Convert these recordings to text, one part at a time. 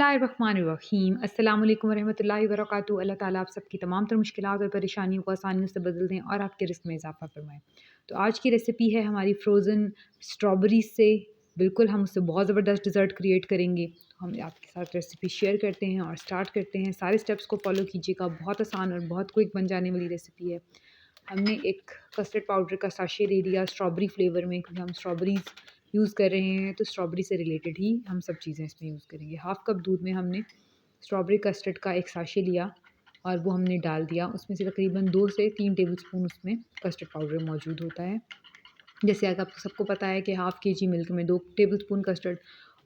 बिस्मिल्लाहिर्रहमानिर्रहीम अस्सलाम वालेकुम रहमतुल्लाहि व बरकातुहू। अल्लाह ताला आप सबकी तमाम तर मुश्किलात और परेशानियों को आसानियों से बदल दें और आपके रिस्क में इजाफ़ा फरमाएँ। तो आज की रेसिपी है हमारी फ्रोज़न स्ट्रॉबेरी से। बिल्कुल हम उससे बहुत ज़बरदस्त डिज़र्ट क्रिएट करेंगे। हम आपके साथ रेसिपी शेयर करते हैं और स्टार्ट करते हैं। सारे स्टेप्स को फॉलो कीजिएगा, बहुत आसान और बहुत क्विक बन जाने वाली रेसिपी है। हमने एक कस्टर्ड पाउडर का साशे ले लिया स्ट्रॉबेरी फ्लेवर में, क्योंकि हम स्ट्रॉबेरीज़ यूज़ कर रहे हैं तो स्ट्रॉबेरी से रिलेटेड ही हम सब चीज़ें इसमें यूज़ करेंगे। हाफ़ कप दूध में हमने स्ट्रॉबेरी कस्टर्ड का एक साशे लिया और वो हमने डाल दिया। उसमें से तकरीबन 2 से 3 टेबलस्पून उसमें कस्टर्ड पाउडर मौजूद होता है। जैसे अगर आपको सबको पता है कि हाफ़ केजी मिल्क में 2 टेबलस्पून कस्टर्ड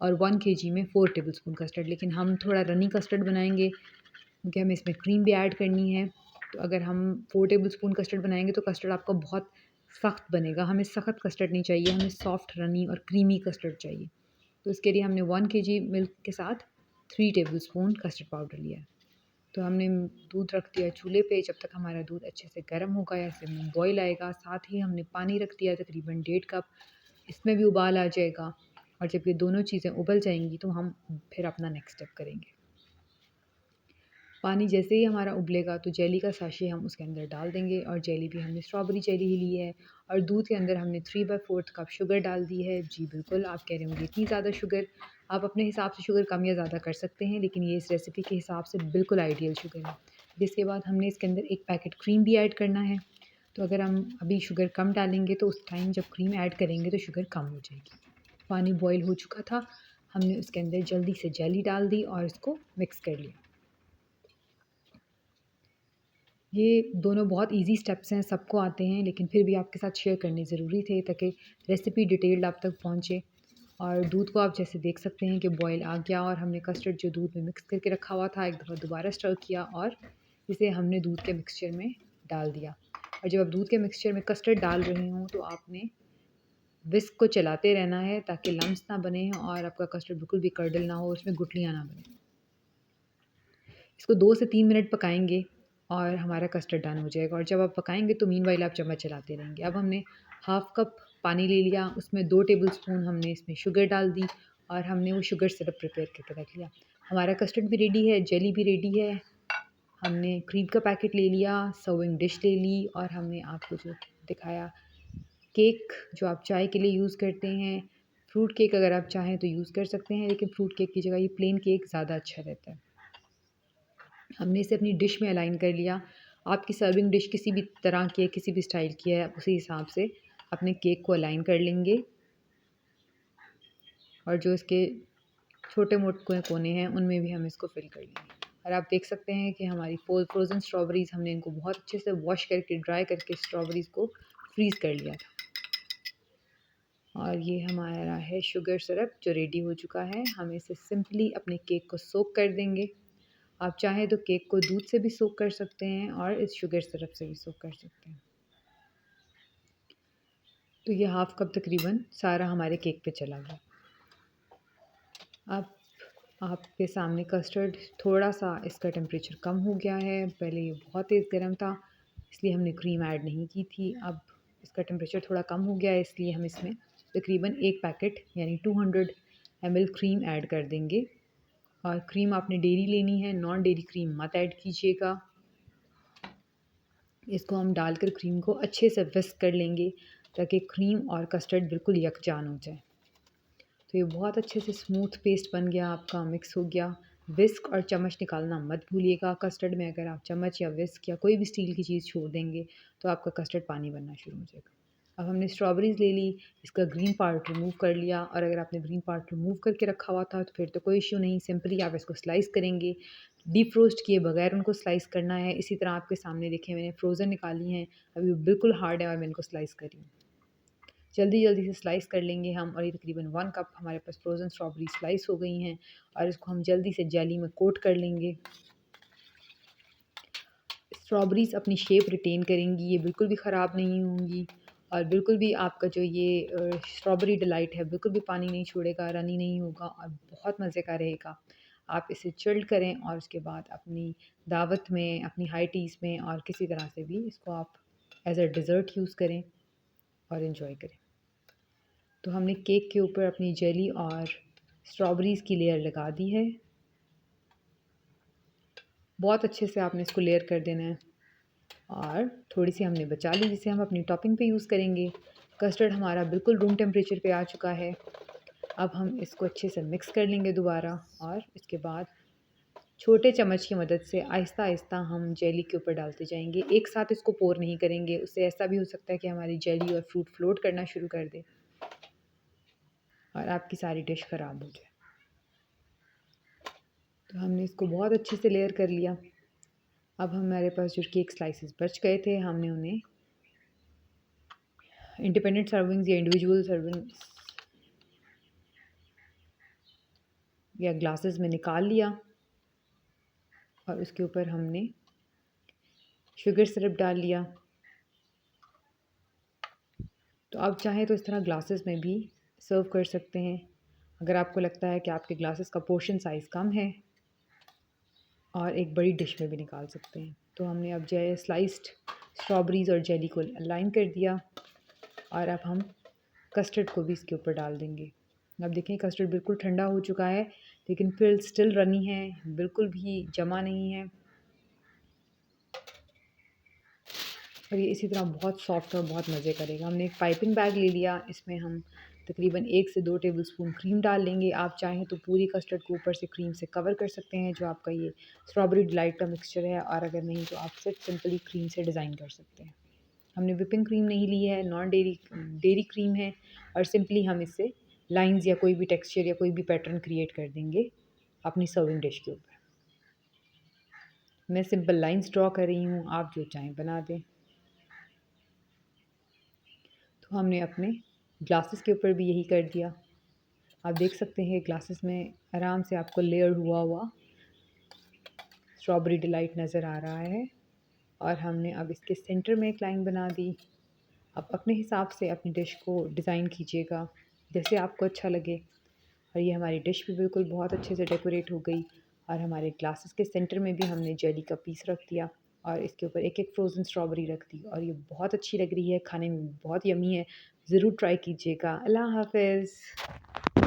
और 1 केजी में 4 टेबलस्पून कस्टर्ड, लेकिन हम थोड़ा रनी कस्टर्ड बनाएँगे क्योंकि हमें इसमें क्रीम भी ऐड करनी है। तो अगर हम 4 टेबलस्पून कस्टर्ड बनाएँगे तो कस्टर्ड आपका बहुत सख्त बनेगा। हमें सख्त कस्टर्ड नहीं चाहिए, हमें सॉफ्ट, रनी और क्रीमी कस्टर्ड चाहिए। तो इसके लिए हमने 1 केजी मिल्क के साथ 3 टेबलस्पून कस्टर्ड पाउडर लिया है। तो हमने दूध रख दिया चूल्हे पे जब तक हमारा दूध अच्छे से गर्म होगा या इसमें बॉयल आएगा। साथ ही हमने पानी रख दिया तकरीबन 1.5 कप, इसमें भी उबाल आ जाएगा और जब ये दोनों चीज़ें उबल जाएँगी तो हम फिर अपना नेक्स्ट स्टेप करेंगे। पानी जैसे ही हमारा उबलेगा तो जेली का साशे हम उसके अंदर डाल देंगे और जेली भी हमने स्ट्रॉबेरी जेली ही ली है और दूध के अंदर हमने 3/4 कप शुगर डाल दी है। जी बिल्कुल, आप कह रहे होंगे इतनी ज़्यादा शुगर, आप अपने हिसाब से शुगर कम या ज़्यादा कर सकते हैं, लेकिन ये इस रेसिपी के हिसाब से बिल्कुल आइडियल शुगर है। जिसके बाद हमने इसके अंदर 1 पैकेट क्रीम भी ऐड करना है। तो अगर हम अभी शुगर कम डालेंगे तो उस टाइम जब क्रीम ऐड करेंगे तो शुगर कम हो जाएगी। पानी बॉयल हो चुका था, हमने उसके अंदर जल्दी से जेली डाल दी और इसको मिक्स कर लिया। ये दोनों बहुत ईज़ी स्टेप्स हैं, सबको आते हैं, लेकिन फिर भी आपके साथ शेयर करने ज़रूरी थे ताकि रेसिपी डिटेल्ड आप तक पहुँचे। और दूध को आप जैसे देख सकते हैं कि बॉयल आ गया और हमने कस्टर्ड जो दूध में मिक्स करके रखा हुआ था, एक दफ़ा दोबारा स्टर किया और इसे हमने दूध के मिक्सचर में डाल दिया। और जब आप दूध के मिक्सचर में कस्टर्ड डाल रहे हों तो आपने विस्क को चलाते रहना है ताकि लम्स ना बने और आपका कस्टर्ड बिल्कुल भी कर्डल ना हो, उसमें गुठलियाँ ना बनें। इसको 2 से 3 मिनट पकाएँगे और हमारा कस्टर्ड डन हो जाएगा और जब आप पकाएँगे तो मीनवाइल आप चम्मच चलाते रहेंगे। अब हमने हाफ़ कप पानी ले लिया, उसमें 2 टेबलस्पून हमने इसमें शुगर डाल दी और हमने वो शुगर सिरप प्रिपेयर करके रख लिया। हमारा कस्टर्ड भी रेडी है, जेली भी रेडी है। हमने क्रीम का पैकेट ले लिया, सर्विंग डिश ले ली और हमने आपको जो दिखाया केक, जो आप चाय के लिए यूज़ करते हैं, फ्रूट केक अगर आप चाहें तो यूज़ कर सकते हैं, लेकिन फ्रूट केक की जगह ये प्लेन केक ज़्यादा अच्छा रहता है। हमने इसे अपनी डिश में अलाइन कर लिया। आपकी सर्विंग डिश किसी भी तरह की है, किसी भी स्टाइल की है, उसी हिसाब से अपने केक को अलाइन कर लेंगे और जो इसके छोटे-मोटे कोने हैं, उनमें भी हम इसको फ़िल कर लेंगे। और आप देख सकते हैं कि हमारी फ्रोज़न स्ट्रॉबेरीज़ हमने इनको बहुत अच्छे से वॉश करके, ड्राई करके स्ट्रॉबेरीज़ को फ्रीज़ कर लिया था। और ये हमारा है शुगर सिरप जो रेडी हो चुका है। हम इसे सिंपली अपने केक को सोक कर देंगे। आप चाहें तो केक को दूध से भी सोक कर सकते हैं और इस शुगर सिरप से भी सोक कर सकते हैं। तो ये हाफ़ कप तकरीबन सारा हमारे केक पे चला गया। अब आपके सामने कस्टर्ड थोड़ा-सा इसका टेम्परेचर कम हो गया है। पहले ये बहुत तेज़ गर्म था, इसलिए हमने क्रीम ऐड नहीं की थी। अब इसका टेम्परेचर थोड़ा कम हो गया है, इसलिए हम इसमें तकरीबन 1 पैकेट यानी 200 ml क्रीम ऐड कर देंगे। और क्रीम आपने डेयरी लेनी है, नॉन डेयरी क्रीम मत ऐड कीजिएगा। इसको हम डालकर क्रीम को अच्छे से विस्क कर लेंगे ताकि क्रीम और कस्टर्ड बिल्कुल यकजान हो जाए। तो ये बहुत अच्छे से स्मूथ पेस्ट बन गया, आपका मिक्स हो गया। विस्क और चम्मच निकालना मत भूलिएगा। कस्टर्ड में अगर आप चम्मच या विस्क या कोई भी स्टील की चीज़ छोड़ देंगे तो आपका कस्टर्ड पानी बनना शुरू हो जाएगा। अब हमने स्ट्रॉबेरीज़ ले ली, इसका ग्रीन पार्ट रिमूव कर लिया और अगर आपने ग्रीन पार्ट रिमूव करके रखा हुआ था तो फिर तो कोई इश्यू नहीं, सिंपली आप इसको स्लाइस करेंगे। डीप रोस्ट किए बगैर उनको स्लाइस करना है। इसी तरह आपके सामने देखें मैंने फ्रोज़न निकाली हैं, अभी वो बिल्कुल हार्ड है और मैं इनको स्लाइस कर रही हूँ। जल्दी-जल्दी से स्लाइस कर लेंगे हम और ये तकरीबन 1 कप हमारे पास फ्रोज़न स्ट्रॉबेरी स्लाइस हो गई हैं और इसको हम जल्दी से जेली में कोट कर लेंगे। स्ट्रॉबेरीज़ अपनी शेप रिटेन करेंगी, ये बिल्कुल भी ख़राब नहीं होंगी और बिल्कुल भी आपका जो ये स्ट्रॉबेरी डिलाइट है बिल्कुल भी पानी नहीं छोड़ेगा, रनी नहीं होगा और बहुत मज़े का रहेगा। आप इसे चिल्ड करें और उसके बाद अपनी दावत में, अपनी हाई टीज़ में और किसी तरह से भी इसको आप एज़ अ डिज़र्ट यूज़ करें और एन्जॉय करें। तो हमने केक के ऊपर अपनी जेली और स्ट्रॉबेरीज़ की लेयर लगा दी है बहुत अच्छे से आपने इसको लेयर कर देना है और थोड़ी सी हमने बचा ली जिसे हम अपनी टॉपिंग पे यूज़ करेंगे। कस्टर्ड हमारा बिल्कुल रूम टेम्परेचर पे आ चुका है। अब हम इसको अच्छे से मिक्स कर लेंगे दोबारा और इसके बाद छोटे चम्मच की मदद से आहिस्ता-आहिस्ता हम जेली के ऊपर डालते जाएँगे। एक साथ इसको पोर नहीं करेंगे, उससे ऐसा भी हो सकता है कि हमारी जेली और फ्रूट फ्लोट करना शुरू कर दे और आपकी सारी डिश ख़राब हो जाए। तो हमने इसको बहुत अच्छे से लेयर कर लिया। अब हमारे पास जो केक स्लाइसेस बच गए थे, हमने उन्हें इंडिपेंडेंट सर्विंग्स या इंडिविजुअल सर्विंग्स या ग्लासेस में निकाल लिया और उसके ऊपर हमने शुगर सिरप डाल लिया। तो आप चाहें तो इस तरह ग्लासेस में भी सर्व कर सकते हैं। अगर आपको लगता है कि आपके ग्लासेस का पोर्शन साइज़ कम है और एक बड़ी डिश में भी निकाल सकते हैं। तो हमने अब स्लाइस्ड स्ट्रॉबेरीज़ और जेली को अलाइन कर दिया और अब हम कस्टर्ड को भी इसके ऊपर डाल देंगे। अब देखें कस्टर्ड बिल्कुल ठंडा हो चुका है लेकिन फिर स्टिल रनी है, बिल्कुल भी जमा नहीं है और ये इसी तरह बहुत सॉफ्ट और बहुत मज़े करेगा। हमने एक पाइपिंग बैग ले लिया, इसमें हम तकरीबन 1 से 2 टेबलस्पून क्रीम डाल लेंगे। आप चाहें तो पूरी कस्टर्ड को ऊपर से क्रीम से कवर कर सकते हैं जो आपका ये स्ट्रॉबेरी डिलाइट का मिक्सचर है और अगर नहीं तो आप सिर्फ सिंपली क्रीम से डिज़ाइन कर सकते हैं। हमने विपिंग क्रीम नहीं ली है, नॉन डेयरी क्रीम है और सिंपली हम इससे लाइंस या कोई भी टेक्सचर या कोई भी पैटर्न क्रिएट कर देंगे अपनी सर्विंग डिश के ऊपर। मैं सिंपल लाइंस ड्रॉ कर रही हूँ, आप जो चाहें बना दें। तो हमने अपने ग्लासेस के ऊपर भी यही कर दिया। आप देख सकते हैं ग्लासेस में आराम से आपको लेयर हुआ हुआ स्ट्रॉबेरी डिलाइट नज़र आ रहा है और हमने अब इसके सेंटर में एक लाइन बना दी। आप अपने हिसाब से अपनी डिश को डिज़ाइन कीजिएगा जैसे आपको अच्छा लगे और ये हमारी डिश भी बिल्कुल बहुत अच्छे से डेकोरेट हो गई और हमारे ग्लासेस के सेंटर में भी हमने जेली का पीस रख दिया और इसके ऊपर एक एक फ्रोज़न स्ट्रॉबेरी रख दी और ये बहुत अच्छी लग रही है, खाने में बहुत यम्मी है। ज़रूर ट्राई कीजिएगा। अल्लाह हाफ़िज़।